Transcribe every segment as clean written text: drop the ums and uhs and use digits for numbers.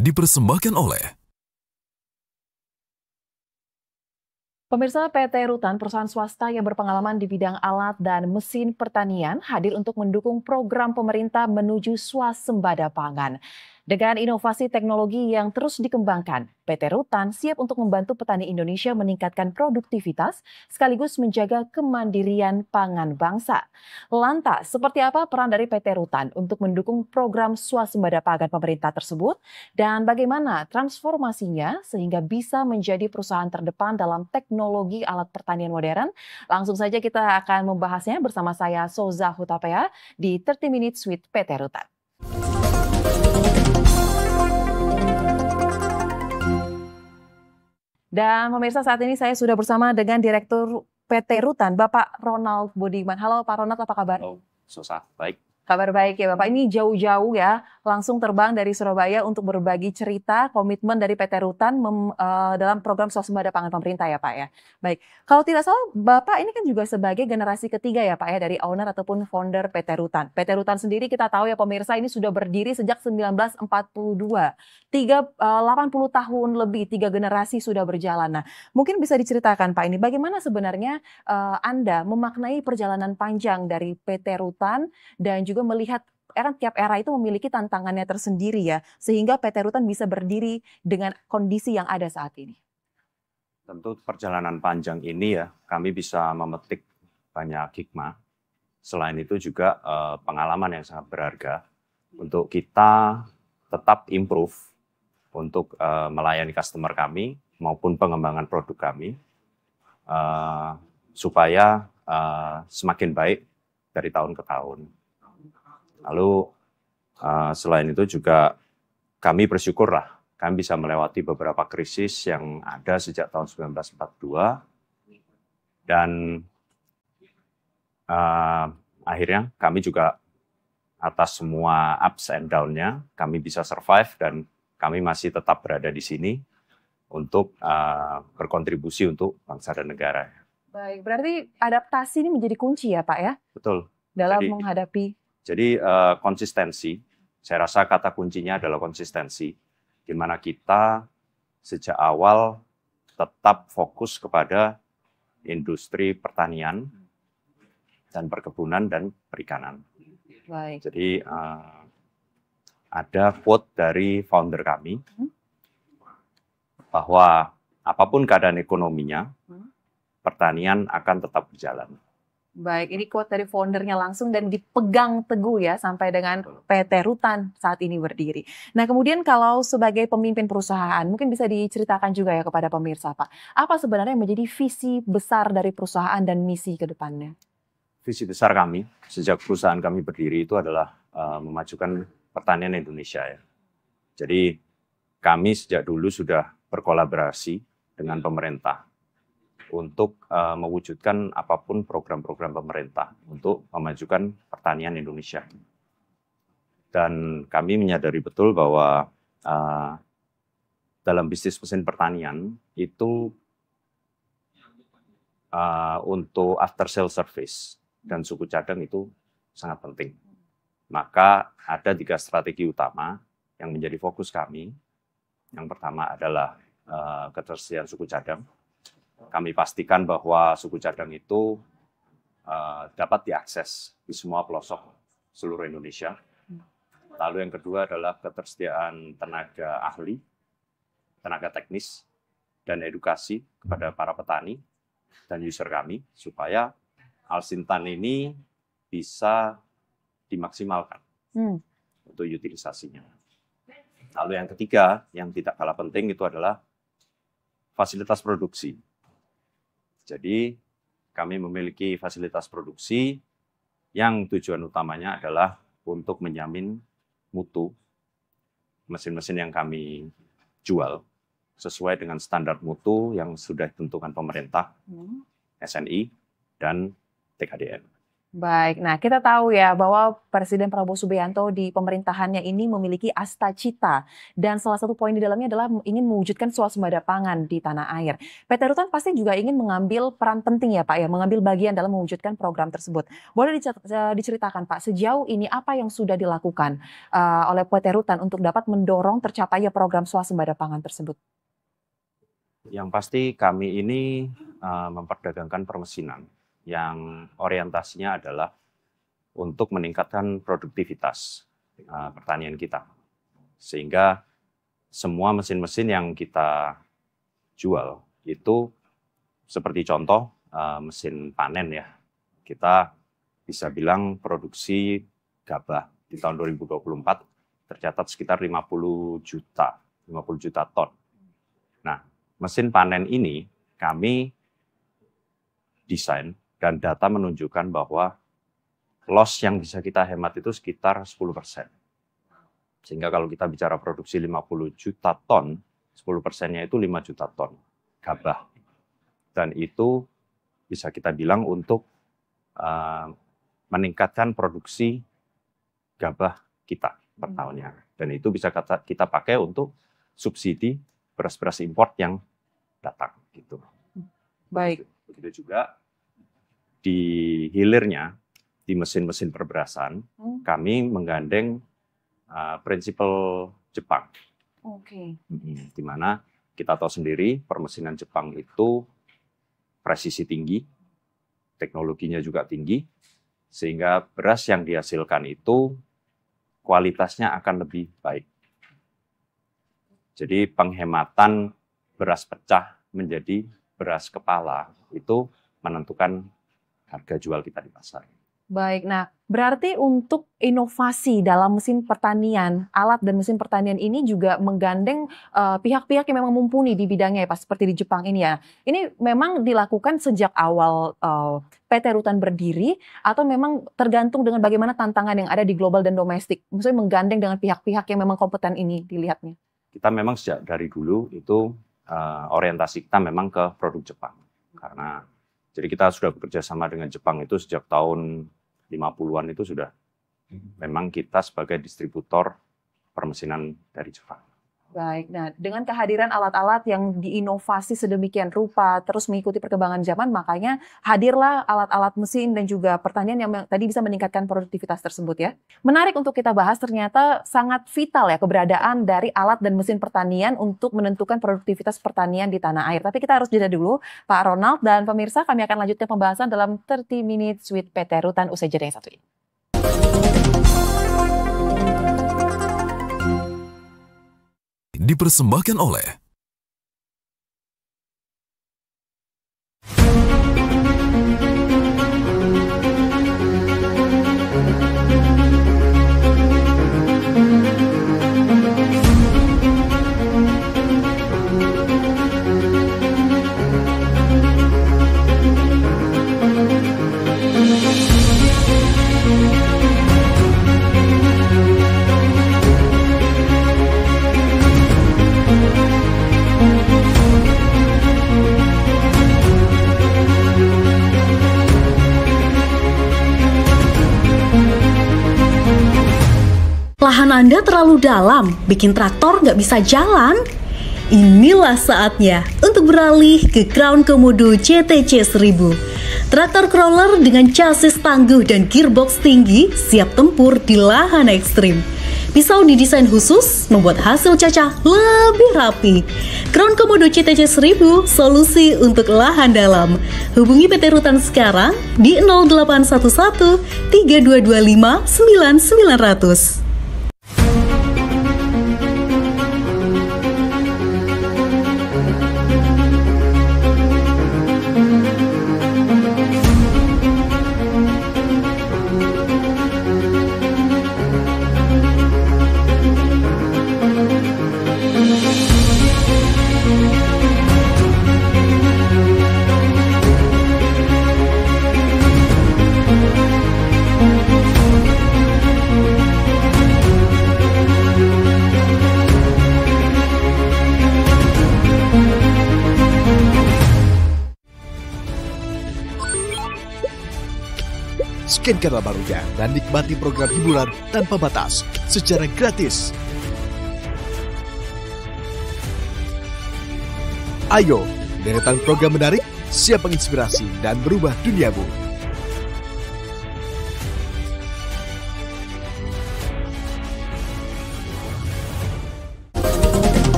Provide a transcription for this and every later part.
dipersembahkan oleh Pemirsa, PT Rutan, perusahaan swasta yang berpengalaman di bidang alat dan mesin pertanian, hadir untuk mendukung program pemerintah menuju swasembada pangan. Dengan inovasi teknologi yang terus dikembangkan, PT Rutan siap untuk membantu petani Indonesia meningkatkan produktivitas sekaligus menjaga kemandirian pangan bangsa. Lantas, seperti apa peran dari PT Rutan untuk mendukung program swasembada pangan pemerintah tersebut? Dan bagaimana transformasinya sehingga bisa menjadi perusahaan terdepan dalam teknologi alat pertanian modern? Langsung saja kita akan membahasnya bersama saya Souza Hutapea di 30 Minutes with PT Rutan. Dan pemirsa, saat ini saya sudah bersama dengan Direktur PT Rutan, Bapak Ronald Budiman. Halo Pak Ronald, apa kabar? Halo, Sosa. Baik. Kabar baik ya Bapak, ini jauh-jauh ya, langsung terbang dari Surabaya untuk berbagi cerita komitmen dari PT Rutan dalam program swasembada pangan pemerintah ya Pak ya. Baik, kalau tidak salah Bapak ini kan juga sebagai generasi ketiga ya Pak ya dari owner ataupun founder PT Rutan. PT Rutan sendiri kita tahu ya pemirsa ini sudah berdiri sejak 1942, 80 tahun lebih, 3 generasi sudah berjalan. Nah, mungkin bisa diceritakan Pak ini bagaimana sebenarnya Anda memaknai perjalanan panjang dari PT Rutan dan juga melihat tiap era itu memiliki tantangannya tersendiri ya, sehingga PT Rutan bisa berdiri dengan kondisi yang ada saat ini. Tentu perjalanan panjang ini ya, kami bisa memetik banyak hikmah. Selain itu juga pengalaman yang sangat berharga untuk kita tetap improve untuk melayani customer kami maupun pengembangan produk kami supaya semakin baik dari tahun ke tahun. Lalu selain itu juga kami bersyukurlah kami bisa melewati beberapa krisis yang ada sejak tahun 1942 dan akhirnya kami juga atas semua ups and down-nya kami bisa survive dan kami masih tetap berada di sini untuk berkontribusi untuk bangsa dan negara. Baik, berarti adaptasi ini menjadi kunci ya Pak ya? Betul. Dalam menghadapi. Jadi konsistensi, saya rasa kata kuncinya adalah konsistensi, di mana kita sejak awal tetap fokus kepada industri pertanian dan perkebunan dan perikanan. Baik. Jadi ada quote dari founder kami bahwa apapun keadaan ekonominya, pertanian akan tetap berjalan. Baik, ini quote dari foundernya langsung dan dipegang teguh ya sampai dengan PT Rutan saat ini berdiri. Nah kemudian kalau sebagai pemimpin perusahaan mungkin bisa diceritakan juga ya kepada pemirsa Pak. Apa sebenarnya yang menjadi visi besar dari perusahaan dan misi ke depannya? Visi besar kami sejak perusahaan kami berdiri itu adalah memajukan pertanian Indonesia ya. Jadi kami sejak dulu sudah berkolaborasi dengan pemerintah untuk mewujudkan apapun program-program pemerintah untuk memajukan pertanian Indonesia. Dan kami menyadari betul bahwa dalam bisnis mesin pertanian itu untuk after sale service dan suku cadang itu sangat penting. Maka ada 3 strategi utama yang menjadi fokus kami. Yang pertama adalah ketersediaan suku cadang. Kami pastikan bahwa suku cadang itu dapat diakses di semua pelosok seluruh Indonesia. Lalu yang kedua adalah ketersediaan tenaga ahli, tenaga teknis, dan edukasi kepada para petani dan user kami, supaya Alsintan ini bisa dimaksimalkan untuk utilisasinya. Lalu yang ketiga, yang tidak kalah penting itu adalah fasilitas produksi. Jadi kami memiliki fasilitas produksi yang tujuan utamanya adalah untuk menjamin mutu mesin-mesin yang kami jual sesuai dengan standar mutu yang sudah ditentukan pemerintah, SNI, dan TKDN. Baik, nah kita tahu ya bahwa Presiden Prabowo Subianto di pemerintahannya ini memiliki asta-cita dan salah satu poin di dalamnya adalah ingin mewujudkan swasembada pangan di tanah air. PT Rutan pasti juga ingin mengambil peran penting ya Pak ya, mengambil bagian dalam mewujudkan program tersebut. Boleh diceritakan Pak, sejauh ini apa yang sudah dilakukan oleh PT Rutan untuk dapat mendorong tercapainya program swasembada pangan tersebut? Yang pasti kami ini memperdagangkan permesinan yang orientasinya adalah untuk meningkatkan produktivitas pertanian kita. Sehingga semua mesin-mesin yang kita jual itu seperti contoh mesin panen ya. Kita bisa bilang produksi gabah di tahun 2024 tercatat sekitar 50 juta ton. Nah, mesin panen ini kami desain dan data menunjukkan bahwa loss yang bisa kita hemat itu sekitar 10%. Sehingga kalau kita bicara produksi 50 juta ton, 10%-nya itu 5 juta ton gabah. Dan itu bisa kita bilang untuk meningkatkan produksi gabah kita per tahunnya. Dan itu bisa kita pakai untuk subsidi beras-beras import yang datang. Gitu. Baik. Begitu juga di hilirnya, di mesin-mesin perberasan, kami menggandeng prinsipal Jepang. Di mana kita tahu sendiri permesinan Jepang itu presisi tinggi, teknologinya juga tinggi, sehingga beras yang dihasilkan itu kualitasnya akan lebih baik. Jadi penghematan beras pecah menjadi beras kepala itu menentukan harga jual kita di pasar. Baik, nah berarti untuk inovasi dalam mesin pertanian, alat dan mesin pertanian ini juga menggandeng pihak-pihak yang memang mumpuni di bidangnya ya Pak, seperti di Jepang ini ya. Ini memang dilakukan sejak awal PT Rutan berdiri atau memang tergantung dengan bagaimana tantangan yang ada di global dan domestik? Maksudnya menggandeng dengan pihak-pihak yang memang kompeten ini dilihatnya. Kita memang sejak dari dulu itu orientasi kita memang ke produk Jepang. Karena jadi kita sudah bekerja sama dengan Jepang itu sejak tahun 50-an itu sudah memang kita sebagai distributor permesinan dari Jepang. Baik, nah dengan kehadiran alat-alat yang diinovasi sedemikian rupa terus mengikuti perkembangan zaman, makanya hadirlah alat-alat mesin dan juga pertanian yang tadi bisa meningkatkan produktivitas tersebut ya. Menarik untuk kita bahas, ternyata sangat vital ya keberadaan dari alat dan mesin pertanian untuk menentukan produktivitas pertanian di tanah air. Tapi kita harus jeda dulu Pak Ronald dan pemirsa, kami akan lanjutkan pembahasan dalam 30 Minutes with PT Rutan usai jeda yang satu ini. Dipersembahkan oleh lahan Anda terlalu dalam, bikin traktor nggak bisa jalan? Inilah saatnya untuk beralih ke Crown Komodo CTC 1000. Traktor crawler dengan chassis tangguh dan gearbox tinggi siap tempur di lahan ekstrim. Pisau didesain khusus membuat hasil cacah lebih rapi. Crown Komodo CTC 1000, solusi untuk lahan dalam. Hubungi PT Rutan sekarang di 0811 3225 9900. scan kanal barunya dan nikmati program hiburan tanpa batas secara gratis. Ayo, deretan program menarik, siap menginspirasi dan berubah duniamu.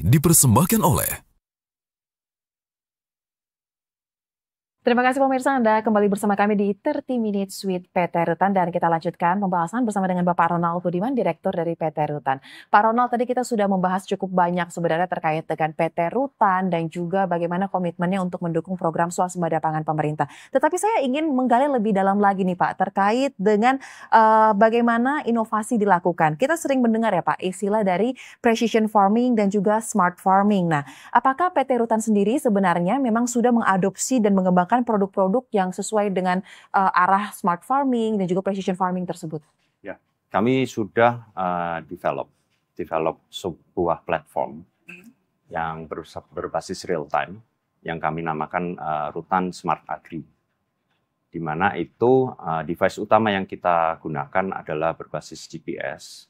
Dipersembahkan oleh Terima kasih pemirsa, Anda kembali bersama kami di 30 Minutes with PT Rutan dan kita lanjutkan pembahasan bersama dengan Bapak Ronald Budiman, Direktur dari PT Rutan. Pak Ronald, tadi kita sudah membahas cukup banyak sebenarnya terkait dengan PT Rutan dan juga bagaimana komitmennya untuk mendukung program swasembada pangan pemerintah. Tetapi saya ingin menggali lebih dalam lagi nih Pak, terkait dengan bagaimana inovasi dilakukan. Kita sering mendengar ya Pak, istilah dari precision farming dan juga smart farming. Nah, apakah PT Rutan sendiri sebenarnya memang sudah mengadopsi dan mengembangkan produk-produk yang sesuai dengan arah smart farming dan juga precision farming tersebut? Ya, kami sudah develop sebuah platform yang berbasis real time yang kami namakan Rutan Smart Agri. Di mana itu device utama yang kita gunakan adalah berbasis GPS.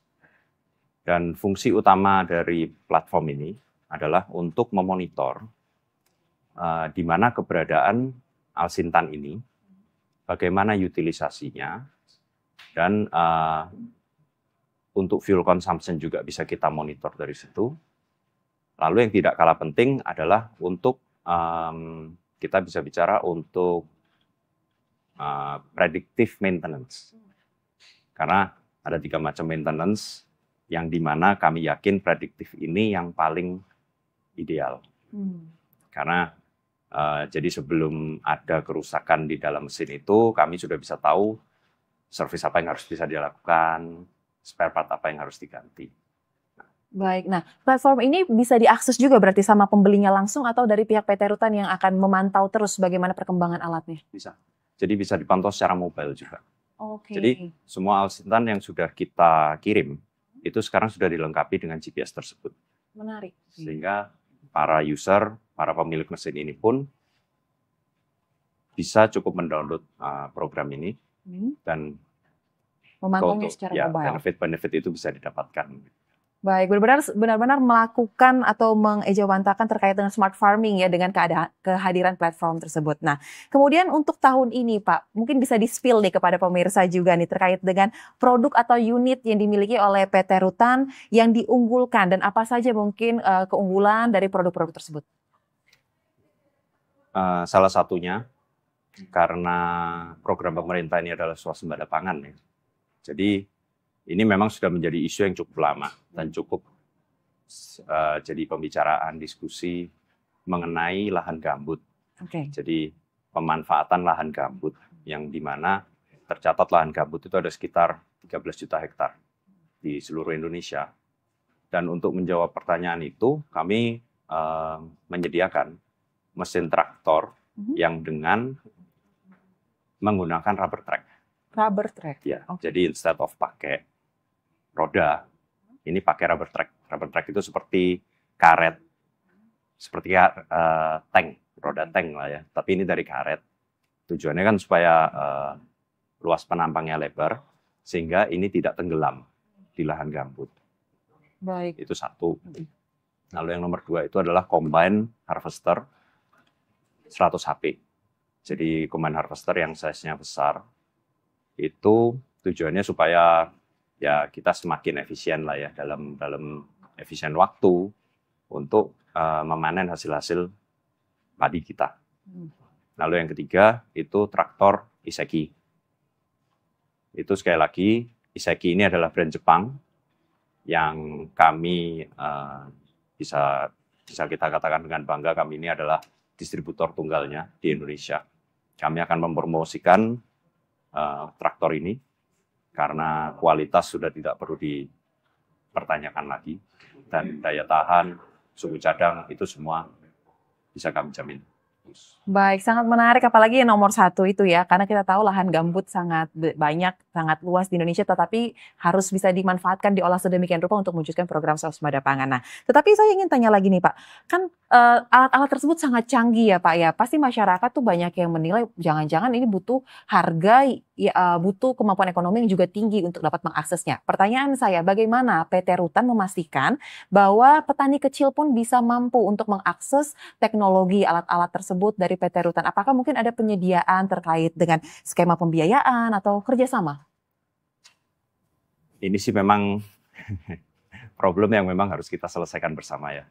Dan fungsi utama dari platform ini adalah untuk memonitor di mana keberadaan alsintan ini, bagaimana utilisasinya, dan untuk fuel consumption juga bisa kita monitor dari situ. Lalu yang tidak kalah penting adalah untuk kita bisa bicara untuk predictive maintenance. Karena ada 3 macam maintenance yang dimana kami yakin prediktif ini yang paling ideal. Karena jadi sebelum ada kerusakan di dalam mesin itu, kami sudah bisa tahu servis apa yang harus bisa dilakukan, spare part apa yang harus diganti. Baik, nah platform ini bisa diakses juga berarti sama pembelinya langsung atau dari pihak PT Rutan yang akan memantau terus bagaimana perkembangan alatnya? Bisa. Jadi bisa dipantau secara mobile juga. Oke. Jadi semua alsintan yang sudah kita kirim, itu sekarang sudah dilengkapi dengan GPS tersebut. Menarik. Sehingga para user, para pemilik mesin ini pun bisa cukup mendownload program ini dan memantaunya secara mobile. Benefit-benefit itu bisa didapatkan. Baik, benar-benar melakukan atau mengejawantakan terkait dengan smart farming ya dengan kehadiran platform tersebut. Nah, kemudian untuk tahun ini Pak, mungkin bisa di-spill nih kepada pemirsa juga nih terkait dengan produk atau unit yang dimiliki oleh PT Rutan yang diunggulkan dan apa saja mungkin keunggulan dari produk-produk tersebut. Salah satunya karena program pemerintah ini adalah swasembada pangan ya. Jadi ini memang sudah menjadi isu yang cukup lama dan cukup jadi pembicaraan diskusi mengenai lahan gambut. Jadi pemanfaatan lahan gambut yang dimana tercatat lahan gambut itu ada sekitar 13 juta hektar di seluruh Indonesia. Dan untuk menjawab pertanyaan itu kami menyediakan mesin traktor yang dengan menggunakan rubber track. Rubber track? Ya, jadi instead of pakai roda, ini pakai rubber track. Rubber track itu seperti karet, seperti tank, roda tank lah ya. Tapi ini dari karet. Tujuannya kan supaya luas penampangnya lebar, sehingga ini tidak tenggelam di lahan gambut. Baik. Itu satu. Lalu yang nomor 2 itu adalah combine harvester 100 HP. Jadi combine harvester yang size-nya besar, itu tujuannya supaya ya kita semakin efisien lah ya dalam efisien waktu untuk memanen hasil-hasil padi kita. Lalu yang ketiga itu traktor Iseki. Itu sekali lagi Iseki ini adalah brand Jepang yang kami bisa kita katakan dengan bangga kami ini adalah distributor tunggalnya di Indonesia. Kami akan mempromosikan traktor ini karena kualitas sudah tidak perlu dipertanyakan lagi dan daya tahan, suku cadang itu semua bisa kami jamin. bagus. Baik, sangat menarik apalagi yang nomor 1 itu ya, karena kita tahu lahan gambut sangat banyak, sangat luas di Indonesia, tetapi harus bisa dimanfaatkan, diolah sedemikian rupa untuk mewujudkan program swasembada pangan. Nah, tetapi saya ingin tanya lagi nih Pak, kan alat-alat tersebut sangat canggih ya Pak ya, pasti masyarakat tuh banyak yang menilai jangan-jangan ini butuh harga, butuh kemampuan ekonomi yang juga tinggi untuk dapat mengaksesnya. Pertanyaan saya, bagaimana PT Rutan memastikan bahwa petani kecil pun bisa mampu untuk mengakses teknologi alat-alat tersebut dari PT Rutan? Apakah mungkin ada penyediaan terkait dengan skema pembiayaan atau kerjasama? Ini sih memang problem yang memang harus kita selesaikan bersama ya.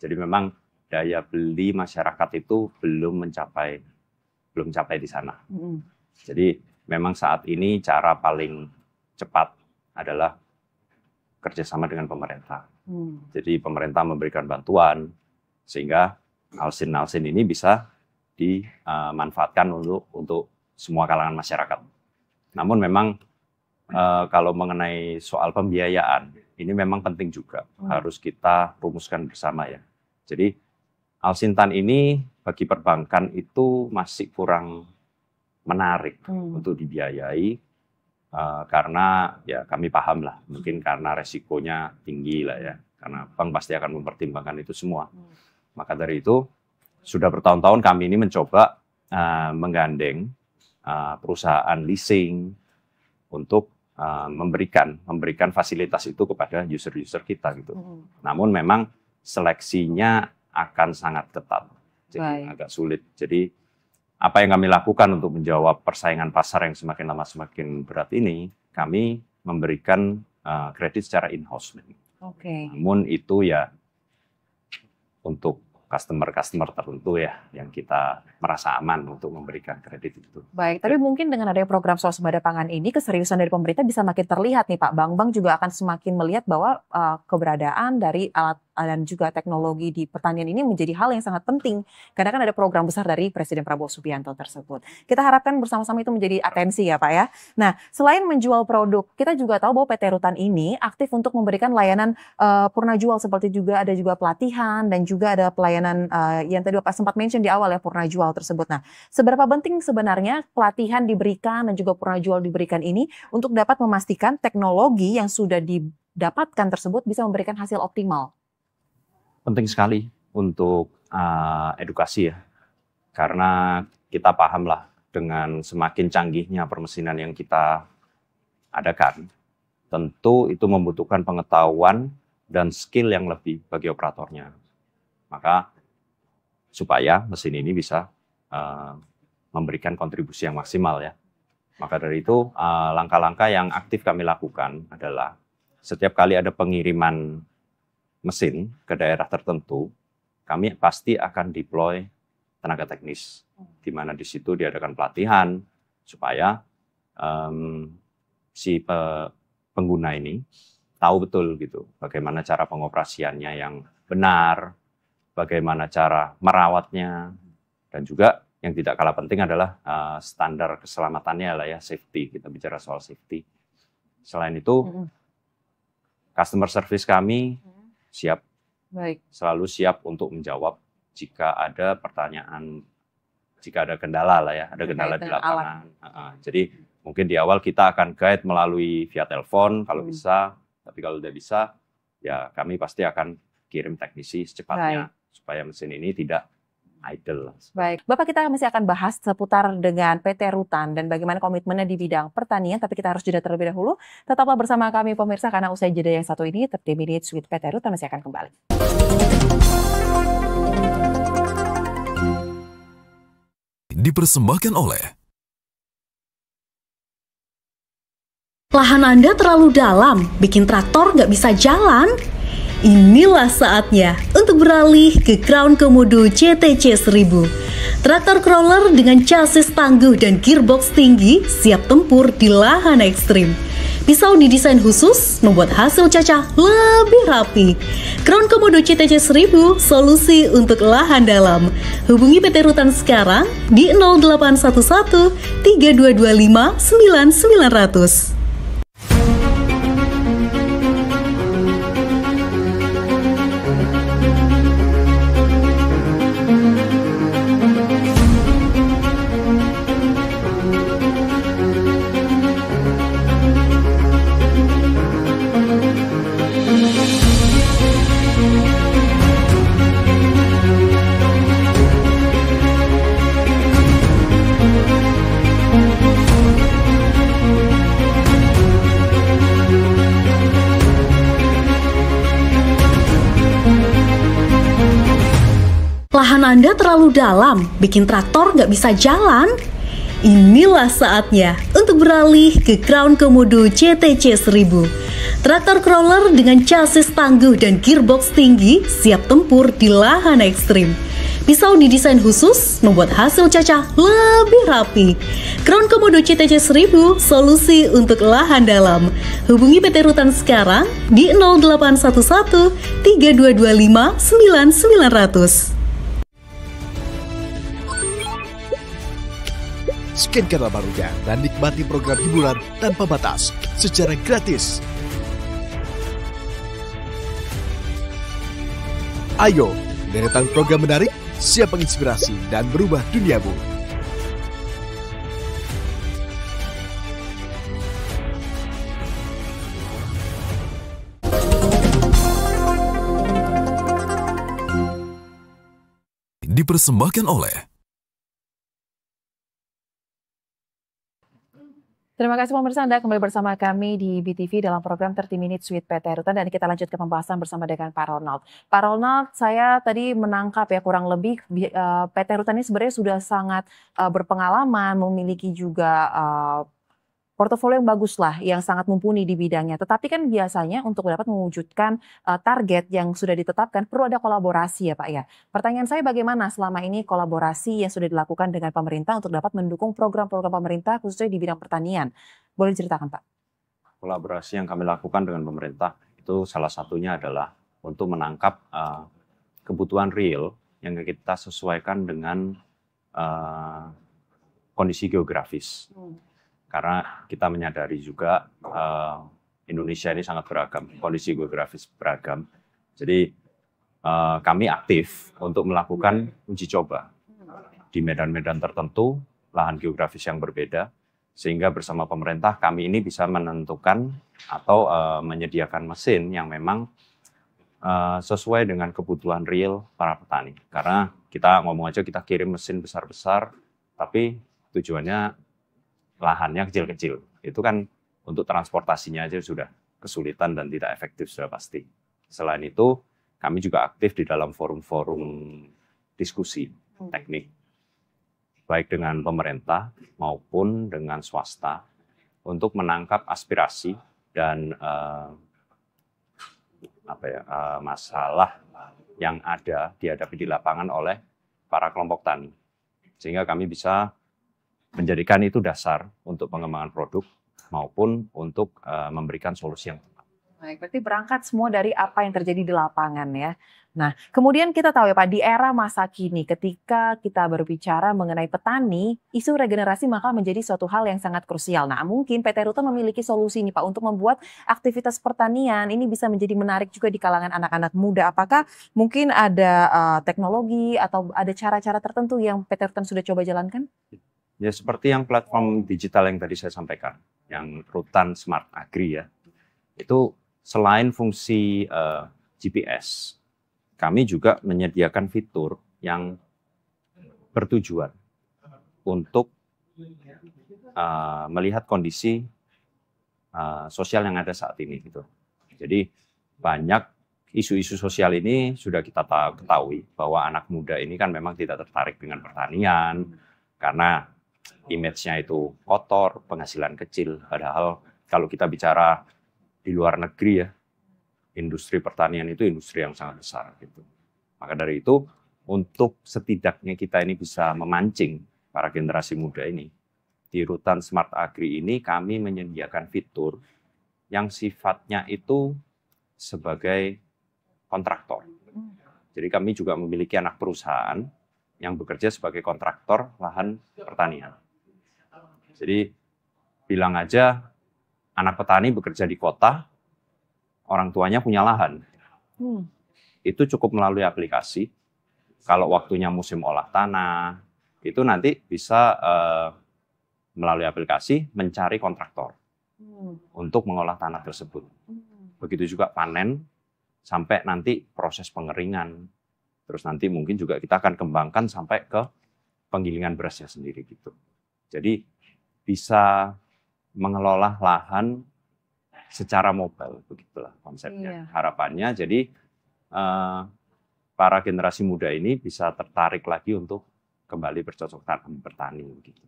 Jadi memang daya beli masyarakat itu belum mencapai di sana. Jadi memang saat ini cara paling cepat adalah kerjasama dengan pemerintah. Jadi pemerintah memberikan bantuan sehingga alsin-alsin ini bisa dimanfaatkan untuk semua kalangan masyarakat. Namun memang kalau mengenai soal pembiayaan, ini memang penting juga harus kita rumuskan bersama ya. Jadi alsintan ini bagi perbankan itu masih kurang menarik untuk dibiayai karena ya kami paham lah, mungkin karena resikonya tinggi lah ya, karena bank pasti akan mempertimbangkan itu semua. Maka dari itu sudah bertahun-tahun kami ini mencoba menggandeng perusahaan leasing untuk memberikan fasilitas itu kepada user-user kita gitu. Namun memang seleksinya akan sangat ketat, jadi agak sulit. Jadi apa yang kami lakukan untuk menjawab persaingan pasar yang semakin lama semakin berat ini, kami memberikan kredit secara in-house. Namun itu ya untuk customer tertentu ya yang kita merasa aman untuk memberikan kredit itu. Baik, tapi mungkin dengan adanya program swasembada pangan ini keseriusan dari pemerintah bisa makin terlihat nih Pak. Bank-bank juga akan semakin melihat bahwa keberadaan dari alat dan juga teknologi di pertanian ini menjadi hal yang sangat penting. Karena kan ada program besar dari Presiden Prabowo Subianto tersebut. Kita harapkan bersama-sama itu menjadi atensi ya Pak ya. Nah, selain menjual produk, kita juga tahu bahwa PT Rutan ini aktif untuk memberikan layanan purna jual, seperti juga ada juga pelatihan dan juga ada pelayanan yang tadi Pak sempat mention di awal ya, purna jual tersebut. Nah, seberapa penting sebenarnya pelatihan diberikan dan juga purna jual diberikan ini untuk dapat memastikan teknologi yang sudah didapatkan tersebut bisa memberikan hasil optimal? Penting sekali untuk edukasi ya, karena kita pahamlah dengan semakin canggihnya permesinan yang kita adakan, tentu itu membutuhkan pengetahuan dan skill yang lebih bagi operatornya. Maka supaya mesin ini bisa memberikan kontribusi yang maksimal ya. Maka dari itu langkah-langkah yang aktif kami lakukan adalah setiap kali ada pengiriman mesin ke daerah tertentu, kami pasti akan deploy tenaga teknis, di mana di situ diadakan pelatihan supaya si pengguna ini tahu betul gitu bagaimana cara pengoperasiannya yang benar, bagaimana cara merawatnya, dan juga yang tidak kalah penting adalah standar keselamatannya lah ya, safety. Kita bicara soal safety. Selain itu, customer service kami siap, selalu siap untuk menjawab jika ada pertanyaan, jika ada kendala lah ya, ada kendala di lapangan. Jadi mungkin di awal kita akan guide melalui via telepon kalau bisa, tapi kalau tidak bisa, ya kami pasti akan kirim teknisi secepatnya supaya mesin ini tidak idle. Baik, Bapak, kita masih akan bahas seputar dengan PT Rutan dan bagaimana komitmennya di bidang pertanian, tapi kita harus jeda terlebih dahulu. Tetaplah bersama kami pemirsa, karena usai jeda yang satu ini, 30 Minutes with PT Rutan masih akan kembali. Dipersembahkan oleh lahan Anda terlalu dalam, bikin traktor nggak bisa jalan? Inilah saatnya untuk beralih ke Crown Komodo CTC 1000. Traktor crawler dengan chassis tangguh dan gearbox tinggi siap tempur di lahan ekstrim. Pisau didesain khusus membuat hasil cacah lebih rapi. Crown Komodo CTC 1000, solusi untuk lahan dalam. Hubungi PT Rutan sekarang di 0811 3225 9900. lahan Anda terlalu dalam, bikin traktor nggak bisa jalan? Inilah saatnya untuk beralih ke Crown Komodo CTC 1000. Traktor crawler dengan chassis tangguh dan gearbox tinggi siap tempur di lahan ekstrim. Pisau didesain khusus membuat hasil cacah lebih rapi. Crown Komodo CTC 1000, solusi untuk lahan dalam. Hubungi PT Rutan sekarang di 0811 3225 9900. Scan kanal barunya dan nikmati program hiburan tanpa batas secara gratis. Ayo, deretan program menarik siap menginspirasi dan berubah duniamu. Dipersembahkan oleh Terima kasih pemirsa, Anda kembali bersama kami di BTV dalam program 30 Minutes with PT Rutan, dan kita lanjut ke pembahasan bersama dengan Pak Ronald. Pak Ronald, saya tadi menangkap ya kurang lebih PT Rutan ini sebenarnya sudah sangat berpengalaman, memiliki juga portofolio yang bagus lah, yang sangat mumpuni di bidangnya. Tetapi kan biasanya untuk dapat mewujudkan target yang sudah ditetapkan perlu ada kolaborasi ya Pak ya. Pertanyaan saya, bagaimana selama ini kolaborasi yang sudah dilakukan dengan pemerintah untuk dapat mendukung program-program pemerintah khususnya di bidang pertanian? Boleh diceritakan Pak? Kolaborasi yang kami lakukan dengan pemerintah itu salah satunya adalah untuk menangkap kebutuhan real yang kita sesuaikan dengan kondisi geografis. Karena kita menyadari juga Indonesia ini sangat beragam, kondisi geografis beragam. Jadi kami aktif untuk melakukan uji coba di medan-medan tertentu, lahan geografis yang berbeda, sehingga bersama pemerintah kami ini bisa menentukan atau menyediakan mesin yang memang sesuai dengan kebutuhan real para petani. Karena kita ngomong aja kita kirim mesin besar-besar, tapi tujuannya lahannya kecil-kecil. Itu kan untuk transportasinya aja sudah kesulitan dan tidak efektif sudah pasti. Selain itu, kami juga aktif di dalam forum-forum diskusi teknik, baik dengan pemerintah maupun dengan swasta, untuk menangkap aspirasi dan masalah yang ada dihadapi di lapangan oleh para kelompok tani. Sehingga kami bisa menjadikan itu dasar untuk pengembangan produk maupun untuk memberikan solusi yang tepat. Baik, berarti berangkat semua dari apa yang terjadi di lapangan ya. Nah, kemudian kita tahu ya Pak, di era masa kini ketika kita berbicara mengenai petani, isu regenerasi maka menjadi suatu hal yang sangat krusial. Nah, mungkin PT Rutan memiliki solusi nih Pak untuk membuat aktivitas pertanian ini bisa menjadi menarik juga di kalangan anak-anak muda. Apakah mungkin ada teknologi atau ada cara-cara tertentu yang PT Rutan sudah coba jalankan? Ya, seperti yang platform digital yang tadi saya sampaikan, yang Rutan Smart Agri ya, itu selain fungsi GPS, kami juga menyediakan fitur yang bertujuan untuk melihat kondisi sosial yang ada saat ini gitu. Jadi banyak isu-isu sosial ini sudah kita ketahui bahwa anak muda ini kan memang tidak tertarik dengan pertanian karena image-nya itu kotor, penghasilan kecil. Padahal kalau kita bicara di luar negeri ya, industri pertanian itu industri yang sangat besar gitu. Maka dari itu, untuk setidaknya kita ini bisa memancing para generasi muda ini, di Rutan Smart Agri ini kami menyediakan fitur yang sifatnya itu sebagai kontraktor. Jadi kami juga memiliki anak perusahaan yang bekerja sebagai kontraktor lahan pertanian. Jadi bilang aja anak petani bekerja di kota, orang tuanya punya lahan. Itu cukup melalui aplikasi. Kalau waktunya musim olah tanah, itu nanti bisa melalui aplikasi mencari kontraktor untuk mengolah tanah tersebut. Begitu juga panen sampai nanti proses pengeringan. Terus nanti mungkin juga kita akan kembangkan sampai ke penggilingan berasnya sendiri gitu. Jadi bisa mengelola lahan secara mobile, begitulah konsepnya. Harapannya jadi para generasi muda ini bisa tertarik lagi untuk kembali bercocok tanam bertani gitu.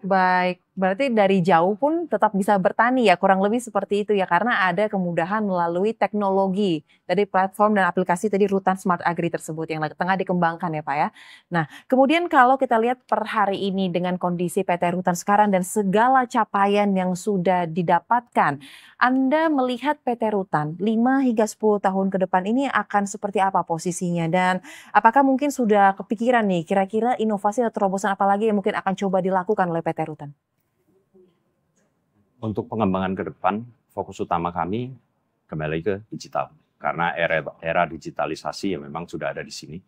Baik, berarti dari jauh pun tetap bisa bertani ya, kurang lebih seperti itu ya, karena ada kemudahan melalui teknologi dari platform dan aplikasi tadi Rutan Smart Agri tersebut yang tengah dikembangkan ya Pak ya. Nah, kemudian kalau kita lihat per hari ini dengan kondisi PT Rutan sekarang dan segala capaian yang sudah didapatkan, Anda melihat PT Rutan 5 hingga 10 tahun ke depan ini akan seperti apa posisinya, dan apakah mungkin sudah kepikiran nih kira-kira inovasi atau terobosan apa lagi yang mungkin akan coba dilakukan oleh PT Rutan? Untuk pengembangan ke depan, fokus utama kami kembali ke digital. Karena era digitalisasi yang memang sudah ada di sini.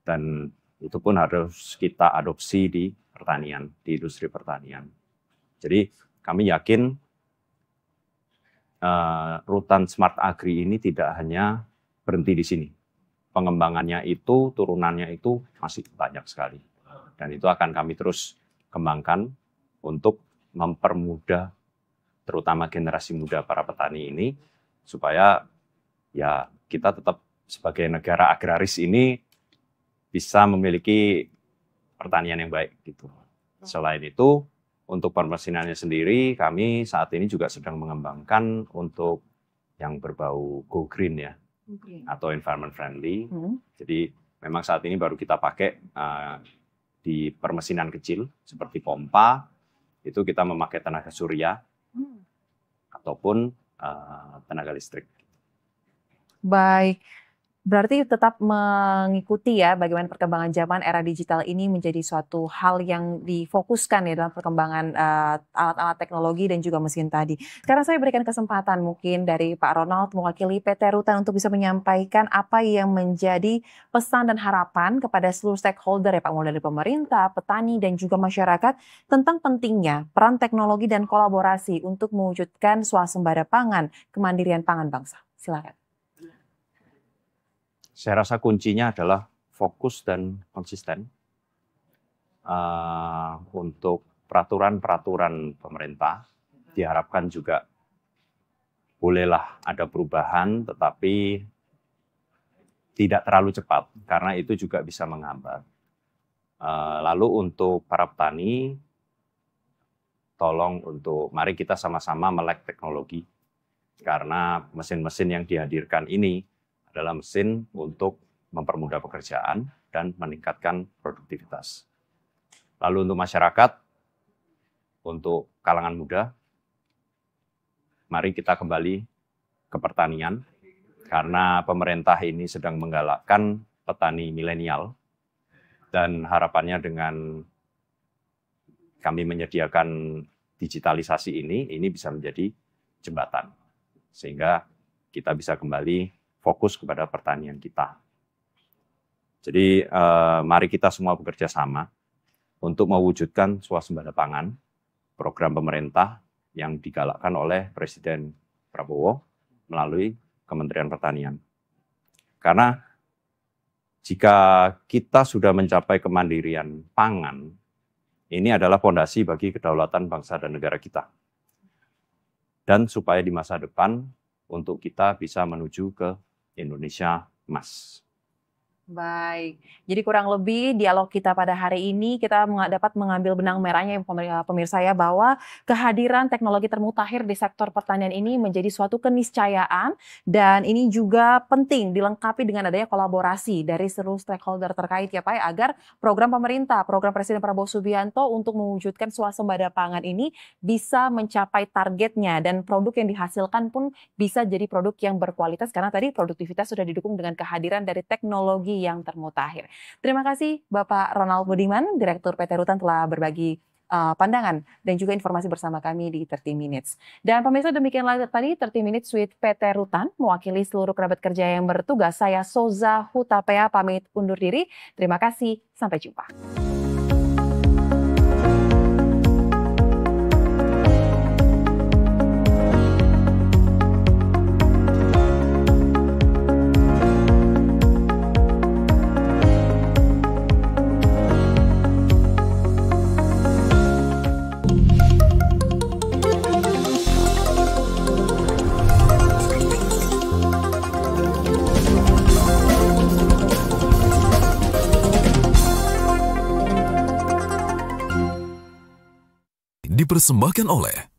Dan itu pun harus kita adopsi di pertanian, di industri pertanian. Jadi kami yakin Rutan Smart Agri ini tidak hanya berhenti di sini. Pengembangannya itu, turunannya itu masih banyak sekali. Dan itu akan kami terus kembangkan untuk mempermudah terutama generasi muda para petani ini supaya ya kita tetap sebagai negara agraris ini bisa memiliki pertanian yang baik gitu. Selain itu untuk permesinannya sendiri kami saat ini juga sedang mengembangkan untuk yang berbau go green ya, atau environment friendly. Jadi memang saat ini baru kita pakai di permesinan kecil seperti pompa, itu kita memakai tenaga surya ataupun tenaga listrik. Baik, berarti tetap mengikuti ya bagaimana perkembangan zaman era digital ini menjadi suatu hal yang difokuskan ya dalam perkembangan alat-alat teknologi dan juga mesin tadi. Sekarang saya berikan kesempatan mungkin dari Pak Ronald mewakili PT Rutan untuk bisa menyampaikan apa yang menjadi pesan dan harapan kepada seluruh stakeholder ya Pak, mulai dari pemerintah, petani dan juga masyarakat tentang pentingnya peran teknologi dan kolaborasi untuk mewujudkan swasembada pangan, kemandirian pangan bangsa. Silakan. Saya rasa kuncinya adalah fokus dan konsisten untuk peraturan-peraturan pemerintah. Diharapkan juga bolehlah ada perubahan, tetapi tidak terlalu cepat, karena itu juga bisa menghambat. Lalu untuk para petani, tolong mari kita sama-sama melek teknologi, karena mesin-mesin yang dihadirkan ini adalah mesin untuk mempermudah pekerjaan dan meningkatkan produktivitas. Lalu untuk masyarakat, untuk kalangan muda, mari kita kembali ke pertanian, karena pemerintah ini sedang menggalakkan petani milenial, dan harapannya dengan kami menyediakan digitalisasi ini bisa menjadi jembatan, sehingga kita bisa kembali fokus kepada pertanian kita. Jadi mari kita semua bekerja sama untuk mewujudkan swasembada pangan, program pemerintah yang digalakkan oleh Presiden Prabowo melalui Kementerian Pertanian. Karena jika kita sudah mencapai kemandirian pangan, ini adalah fondasi bagi kedaulatan bangsa dan negara kita. Dan supaya di masa depan untuk kita bisa menuju ke Indonesia emas. Baik, jadi kurang lebih dialog kita pada hari ini kita dapat mengambil benang merahnya pemirsa ya, bahwa kehadiran teknologi termutakhir di sektor pertanian ini menjadi suatu keniscayaan, dan ini juga penting dilengkapi dengan adanya kolaborasi dari seluruh stakeholder terkait ya Pak, agar program pemerintah, program Presiden Prabowo Subianto untuk mewujudkan swasembada pangan ini bisa mencapai targetnya, dan produk yang dihasilkan pun bisa jadi produk yang berkualitas, karena tadi produktivitas sudah didukung dengan kehadiran dari teknologi yang termutakhir. Terima kasih Bapak Ronald Budiman, Direktur PT Rutan, telah berbagi pandangan dan juga informasi bersama kami di 30 Minutes. Dan pemirsa, demikianlah tadi 30 Minutes with PT Rutan. Mewakili seluruh kerabat kerja yang bertugas, saya Soza Hutapea pamit undur diri. Terima kasih, sampai jumpa. dipersembahkan oleh